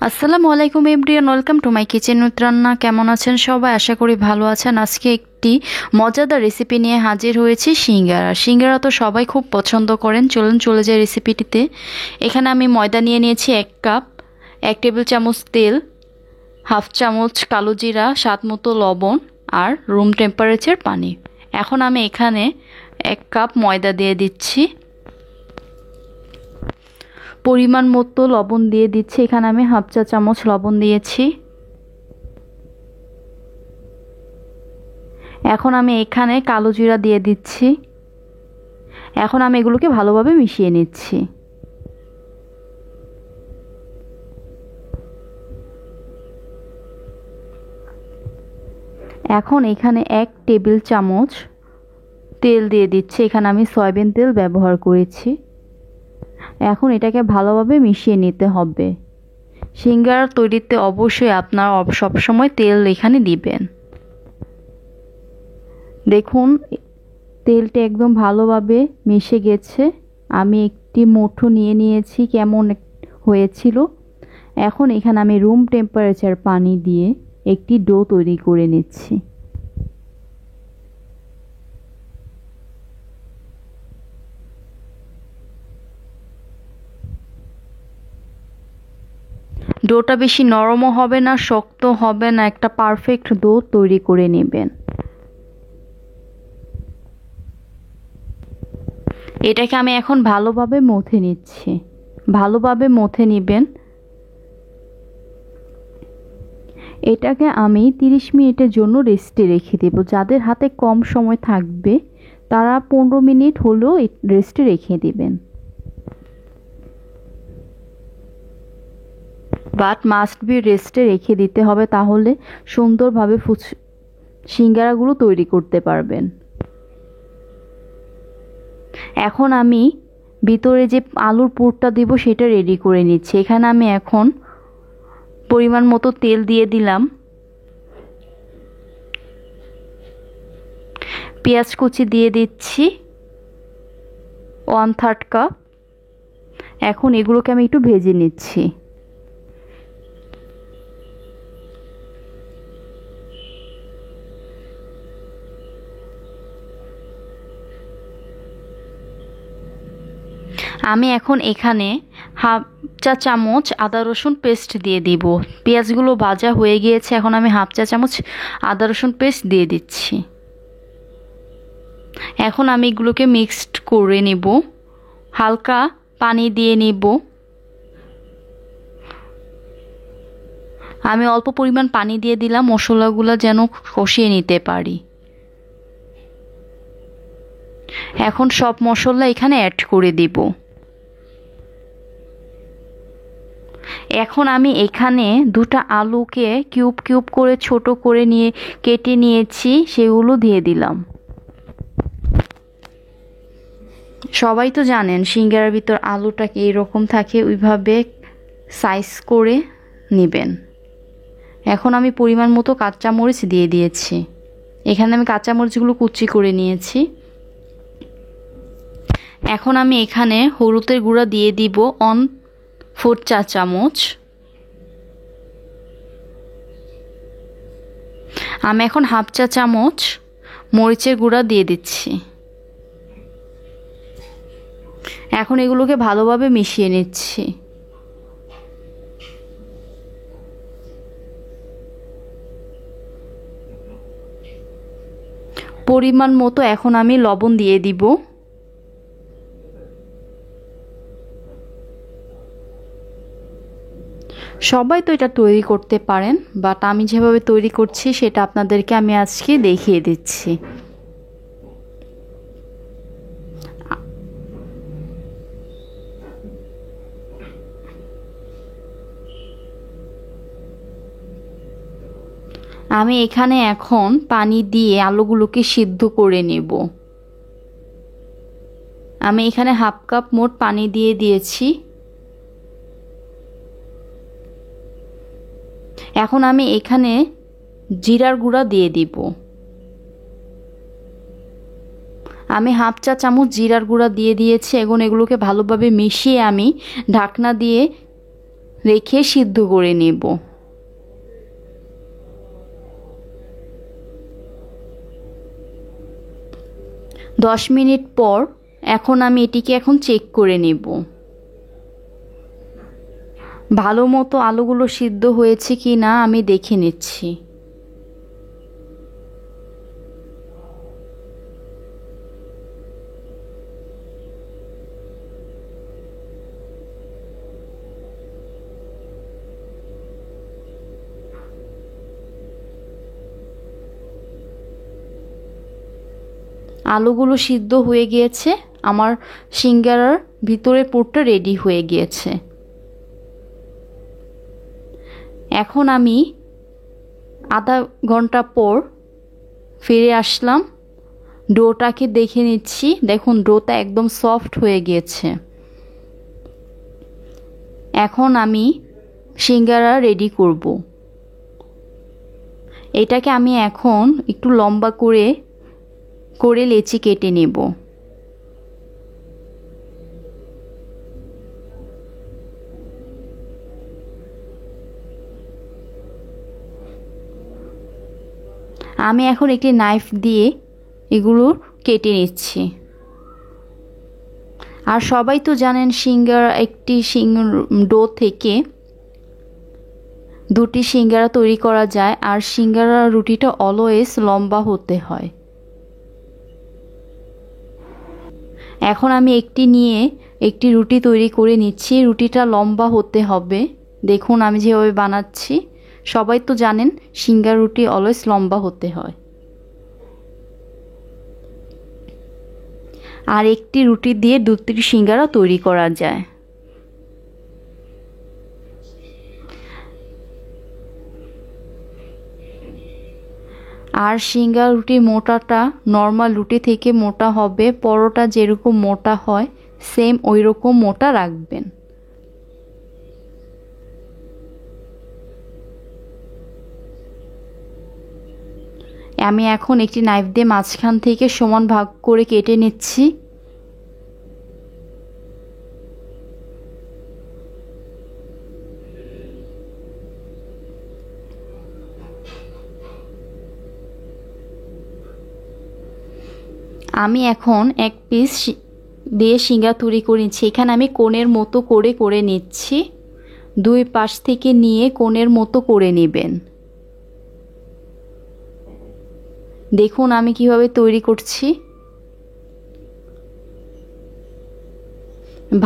আসসালামু আলাইকুম everyone, welcome to my kitchen with রান্না। কেমন আছেন সবাই? আশা করি ভালো আছেন। আজকে একটি মজাদার রেসিপি নিয়ে হাজির হয়েছি, সিঙ্গারা। সিঙ্গারা তো সবাই খুব পছন্দ করেন। চলুন চলে যাই রেসিপিটিতে। এখানে আমি ময়দা নিয়ে নিয়েছি 1 কাপ, 1 টেবিল চামচ তেল, হাফ চামচ কালো জিরা, স্বাদ মতো লবণ আর রুম টেম্পারেচার পানি। এখন আমি এখানে 1 কাপ ময়দা দিয়ে দিচ্ছি, পরিমাণ মতো লবণ দিয়ে দিচ্ছি। এখানে আমি হাফ চা চামচ লবণ দিয়েছি। এখন আমি এখানে কালো জিরা দিয়ে দিচ্ছি। এখন আমি এগুলোকে ভালোভাবে মিশিয়ে নিচ্ছি। এখন এখানে 1 টেবিল চামচ তেল দিয়ে দিচ্ছি। এখানে আমি সয়াবিন তেল ব্যবহার করেছি। এখন এটাকে ভালোভাবে মিশিয়ে নিতে হবে। সিঙ্গারা তৈরিতে অবশ্যই আপনারা সবসময় তেল এখানে দিবেন। দেখুন তেলটা একদম ভালোভাবে মিশে গেছে। আমি একটি মুঠো নিয়ে নিয়েছি, কেমন হয়েছিল। এখন এখানে আমি রুম টেম্পারেচার পানি দিয়ে একটি ডো তৈরি করে নিচ্ছি। ডোটা বেশি নরমও হবে না, শক্ত হবে না, একটা পারফেক্ট ডো তৈরি করে নেবেন। এটাকে আমি এখন ভালোভাবে মথে নিচ্ছি। ভালোভাবে মথে নেবেন। এটাকে আমি 30 মিনিটের জন্য রেস্টে রেখে দেব। যাদের হাতে কম সময় থাকবে তারা 15 মিনিট হলেও রেস্টে রেখে দিবেন। বাট মাস্ট বি রেস্টে রেখে দিতে হবে, তাহলে সুন্দরভাবে সিঙ্গারাগুলো তৈরি করতে পারবেন। এখন আমি ভিতরে যে আলুর পুরটা দিব সেটা রেডি করে নিচ্ছি। এখানে আমি এখন পরিমাণ মতো তেল দিয়ে দিলাম, পেঁয়াজ কুচি দিয়ে দিচ্ছি 1/3 কাপ। এখন এগুলোকে আমি একটু ভেজে নিচ্ছি। আমি এখন এখানে হাফ চা চামচ আদা রসুন পেস্ট দিয়ে দিব। পেঁয়াজগুলো ভাজা হয়ে গিয়েছে। এখন আমি হাফ চা চামচ আদা রসুন পেস্ট দিয়ে দিচ্ছি। এখন আমি এগুলোকে মিক্সড করে নেব, হালকা পানি দিয়ে নেব। আমি অল্প পরিমাণ পানি দিয়ে দিলাম মশলাগুলো যেন কষিয়ে নিতে পারি। এখন সব মশলা এখানে অ্যাড করে দিব। এখন আমি এখানে 2টা আলুকে কিউব কিউব করে ছোট করে কেটে নিয়েছি, সেগুলো দিয়ে দিলাম। সবাই তো জানেন সিঙ্গারার ভিতর আলুটাকে এরকম থাকে, ওইভাবে সাইজ করে নেবেন। এখন আমি পরিমাণ মতো কাঁচামরিচ দিয়ে দিয়েছি। এখানে আমি কাঁচামরিচগুলো কুচি করে নিয়েছি। এখন আমি এখানে হলুদের গুঁড়া দিয়ে দিব 1/4 চা চামচ। আমি এখন হাফ চা চামচ মরিচের গুঁড়া দিয়ে দিচ্ছি। এখন এগুলোকে ভালোভাবে মিশিয়ে নিচ্ছি। পরিমাণ মতো এখন আমি লবণ দিয়ে দিব। সবাই তো এটা তৈরি করতে পারেন, বাট আমি যেভাবে তৈরি করছি সেটা আপনাদেরকে আমি আজকে দেখিয়ে দিচ্ছি। আমি এখানে এখন পানি দিয়ে আলুগুলোকে সিদ্ধ করে নেব। আমি এখানে হাফ কাপ মোট পানি দিয়ে দিয়েছি। এখন আমি এখানে জিরার গুঁড়া দিয়ে দিব। আমি হাফ চা চামচ জিরার গুঁড়া দিয়ে দিয়েছি। এখন এগুলোকে ভালোভাবে মিশিয়ে আমি ঢাকনা দিয়ে রেখে সিদ্ধ করে নেব। দশ মিনিট পর এখন আমি এটিকে চেক করে নেব ভালো মতো আলুগুলো সিদ্ধ হয়েছে কি না আমি দেখে নিচ্ছি। আলুগুলো সিদ্ধ হয়ে গিয়েছে, আমার সিঙ্গারার ভিতরের পুরটা রেডি হয়ে গিয়েছে। এখন আমি আধা ঘন্টা পর ফিরে আসলাম, ডোটাকে দেখে নিচ্ছি। দেখুন ডোটা একদম সফট হয়ে গিয়েছে। এখন আমি সিঙ্গারা রেডি করব। এটাকে আমি এখন একটু লম্বা করে করে লেচি কেটে নেব। আমি এখন একটি নাইফ দিয়ে এগুলো কেটে নিচ্ছি। আর সবাই তো জানেন সিঙ্গারা একটি ডো থেকে দুটি সিঙ্গারা তৈরি করা যায়, আর সিঙ্গারা রুটিটা অলওয়েজ লম্বা হতে হয়। এখন আমি একটি নিয়ে একটি রুটি তৈরি করে নিচ্ছি। রুটিটা লম্বা হতে হবে। দেখুন আমি যেভাবে বানাচ্ছি, সবাই তো জানেন সিঙ্গারা রুটি অলওয়েজ লম্বা হতে হয়। আর একটি রুটি দিয়ে দুটি সিঙ্গারা তৈরি করা যায়। আর সিঙ্গারা রুটির মোটাটা নর্মাল রুটি থেকে মোটা হবে, পরোটা যেরকম মোটা হয় সেম ওই রকম মোটা রাখবেন। আমি এখন একটি নাইফ দিয়ে মাঝখান থেকে সমান ভাগ করে কেটে নিচ্ছি। আমি এখন এক পিস দিয়ে সিঙ্গারা তৈরি করে নিচ্ছি। এখানে আমি কোণের মতো করে করে নিচ্ছি। দুই পাশ থেকে নিয়ে কোণের মতো করে নেবেন। দেখুন আমি কিভাবে তৈরি করছি।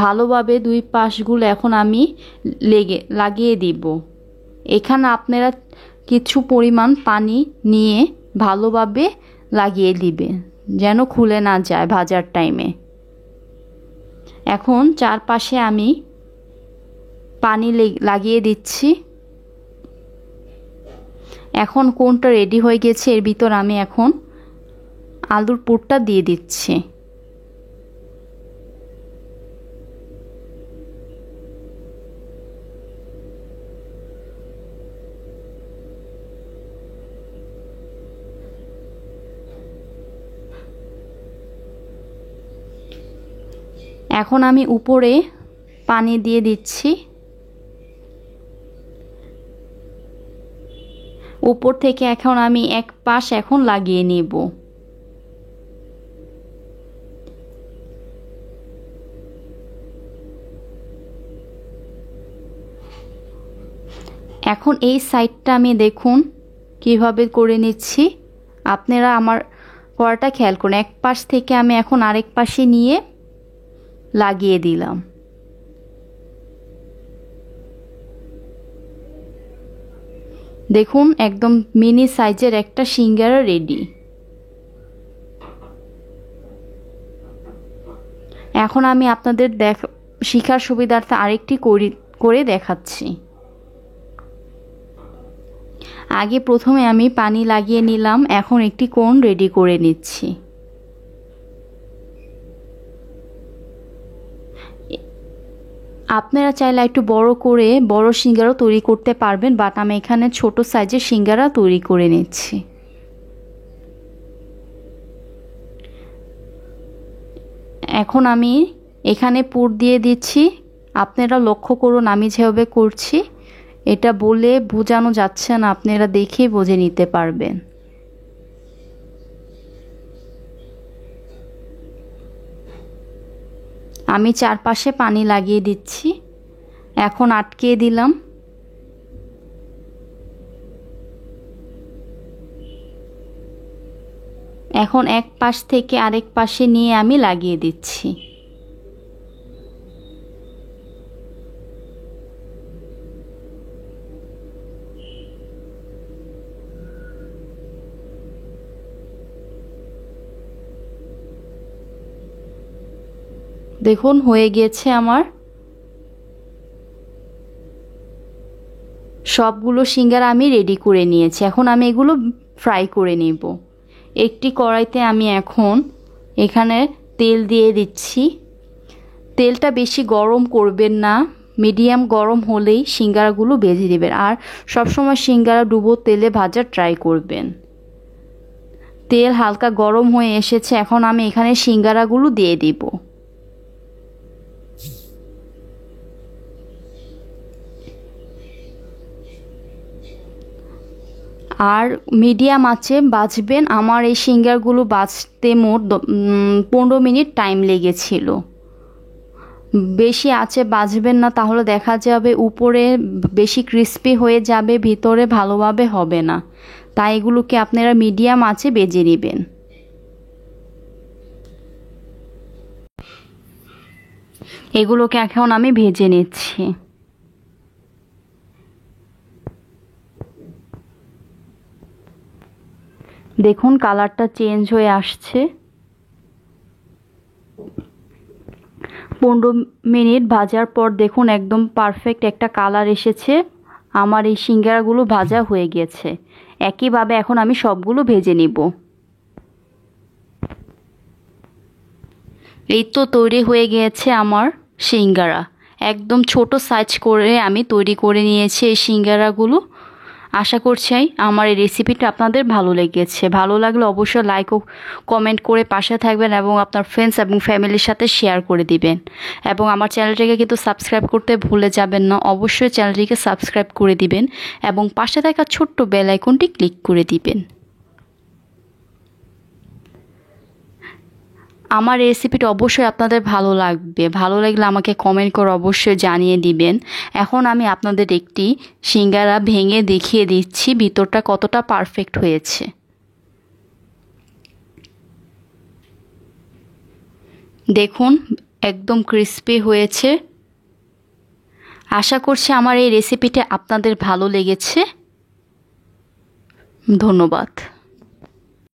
ভালোভাবে দুই পাশগুলো এখন আমি লাগিয়ে দিব। এখানে আপনারা কিছু পরিমাণ পানি নিয়ে ভালোভাবে লাগিয়ে দিবেন যেন খুলে না যায় ভাজার টাইমে। এখন চারপাশে আমি পানি লাগিয়ে দিচ্ছি। এখন কোনটা রেডি হয়ে গেছে, এর ভিতর আমি এখন আলুর পুরটা দিয়ে দিচ্ছি। এখন আমি উপরে পানি দিয়ে দিচ্ছি। উপর থেকে এখন আমি এক পাশ এখন লাগিয়ে নেব। এখন এই সাইডটা আমি দেখুন কিভাবে করে নিচ্ছি। আপনারা আমার করাটা খেয়াল করুন। এক পাশ থেকে আমি এখন আরেক পাশে নিয়ে লাগিয়ে দিলাম। দেখুন একদম মিনি সাইজের একটা সিঙ্গারা রেডি। এখন আমি আপনাদের শিখার সুবিধার্থে আরেকটি করে দেখাচ্ছি। আগে প্রথমে আমি পানি লাগিয়ে নিলাম, এখন একটি কোণ রেডি করে নিচ্ছি। আপনারা চাইলে একটু বড় সিঙ্গারা তৈরি করতে পারবেন, বাট আমি এখানে ছোট সাইজের সিঙ্গারা তৈরি করে নিচ্ছি। এখন আমি এখানে পুর দিয়ে দিচ্ছি আপনারা লক্ষ্য করুন আমি যেভাবে করছি, এটা বলে বোঝানো যাচ্ছে না, আপনারা দেখেই বুঝে নিতে পারবেন। আমি চারপাশে পানি লাগিয়ে দিচ্ছি, এখন আটকে দিলাম। এখন এক পাশ থেকে আরেক পাশে নিয়ে আমি লাগিয়ে দিচ্ছি। দেখুন হয়ে গিয়েছে আমার সবগুলো সিঙ্গারা আমি রেডি করে নিয়েছি। এখন আমি এগুলো ফ্রাই করে নেব। একটি কড়াইতে আমি এখন এখানে তেল দিয়ে দিচ্ছি। তেলটা বেশি গরম করবেন না, মিডিয়াম গরম হলেই সিঙ্গারাগুলো ভেজে দেবেন। আর সবসময় সিঙ্গারা ডুবো তেলে ভাজার ট্রাই করবেন। তেল হালকা গরম হয়ে এসেছে, এখন আমি এখানে সিঙ্গারাগুলো দিয়ে দিব। আর মিডিয়াম আঁচে ভাজবেন। আমার এই সিঙ্গারগুলো ভাজতে মোট 15 মিনিট টাইম লেগেছিল। বেশি আঁচে ভাজবেন না, তাহলে দেখা যাবে উপরে বেশি ক্রিস্পি হয়ে যাবে, ভিতরে ভালোভাবে হবে না। তাই এগুলোকে আপনারা মিডিয়াম আঁচে ভেজে নেবেন। এগুলোকে এখন আমি ভেজে নিচ্ছি। দেখুন কালারটা চেঞ্জ হয়ে আসছে। 15 মিনিট ভাজার পর দেখুন একদম পারফেক্ট একটা কালার এসেছে। আমার এই সিঙ্গারাগুলো ভাজা হয়ে গেছে। একইভাবে এখন আমি সবগুলো ভেজে নিব। এই তো তৈরি হয়ে গিয়েছে আমার সিঙ্গারা। একদম ছোট সাইজ করে আমি তৈরি করে নিয়েছি এই সিঙ্গারাগুলো। আশা করছি আমার এই রেসিপিটা আপনাদের ভালো লেগেছে। ভালো লাগলে অবশ্যই লাইক ও কমেন্ট করে পাশে থাকবেন এবং আপনার ফ্রেন্ডস এবং ফ্যামিলির সাথে শেয়ার করে দিবেন। এবং আমার চ্যানেলটিকে কিন্তু সাবস্ক্রাইব করতে ভুলে যাবেন না। অবশ্যই চ্যানেলটিকে সাবস্ক্রাইব করে দিবেন এবং পাশে থাকা ছোট্ট বেল আইকনটি ক্লিক করে দিবেন। আমার রেসিপিটা অবশ্যই আপনাদের ভালো লাগবে। ভালো লাগলে আমাকে কমেন্ট করে অবশ্যই জানিয়ে দিবেন। এখন আমি আপনাদের একটি সিঙ্গারা ভেঙে দেখিয়ে দিচ্ছি ভিতরটা কতটা পারফেক্ট হয়েছে। দেখুন একদম ক্রিস্পি হয়েছে। আশা করছি আমার এই রেসিপিটা আপনাদের ভালো লেগেছে। ধন্যবাদ।